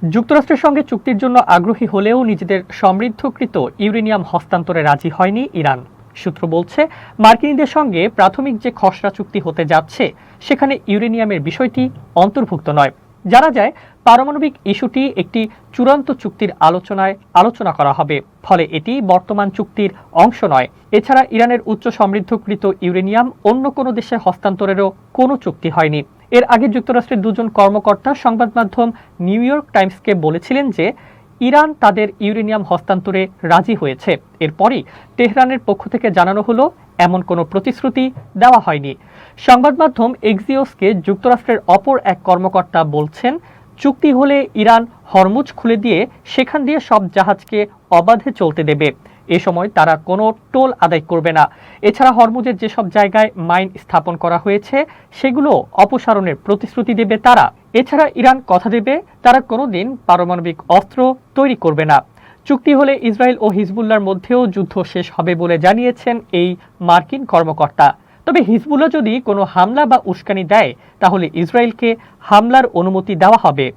যুক্তরাষ্ট্রের সঙ্গে চুক্তির জন্য আগ্রহী হলেও নিজেদের সমৃদ্ধকৃত ইউরেনিয়াম হস্তান্তরে রাজি হয়নি ইরান। সূত্র বলছে, মার্কিনীদের সঙ্গে প্রাথমিক যে খসড়া চুক্তি হতে যাচ্ছে সেখানে ইউরেনিয়ামের বিষয়টি অন্তর্ভুক্ত নয়। জানা যায়, পারমাণবিক ইস্যুটি একটি চূড়ান্ত চুক্তির আলোচনা করা হবে, ফলে এটি বর্তমান চুক্তির অংশ নয়। এছাড়া ইরানের উচ্চ সমৃদ্ধকৃত ইউরেনিয়াম অন্য কোনো দেশে হস্তান্তরেরও কোনো চুক্তি হয়নি। এর আগে যুক্তরাষ্ট্রের দুজন কর্মকর্তা সংবাদ মাধ্যম নিউ ইয়র্ক টাইমসকে বলেছিলেন যে ইরান তাদের ইউরেনিয়াম হস্তান্তরে রাজি হয়েছে। এরপরই তেহরানের পক্ষ থেকে জানানো হলো এমন কোনো প্রতিশ্রুতি দেওয়া হয়নি। সংবাদ মাধ্যম এক্সিওসকে যুক্তরাষ্ট্রের অপর এক কর্মকর্তা বলছেন, চুক্তি হলে ইরান হরমুজ খুলে দিয়ে সেখান দিয়ে সব জাহাজকে অবাধে চলতে দেবে। এ সময় তারা কোনো টোল আদায় করবে না। এছাড়া হরমুজের যেসব জায়গায় মাইন স্থাপন করা হয়েছে সেগুলো অপসারণের প্রতিশ্রুতি দেবে তারা। এছাড়া ইরান কথা দেবে তারা কোনোদিন পারমাণবিক অস্ত্র তৈরি করবে না। চুক্তি হলে ইসরায়েল ও হিজবুল্লাহর মধ্যেও যুদ্ধ শেষ হবে বলে জানিয়েছেন এই মার্কিন কর্মকর্তা। তবে হিজবুল্লাহ যদি কোনো হামলা বা উস্কানি দেয় তাহলে ইসরায়েলকে হামলার অনুমতি দেওয়া হবে।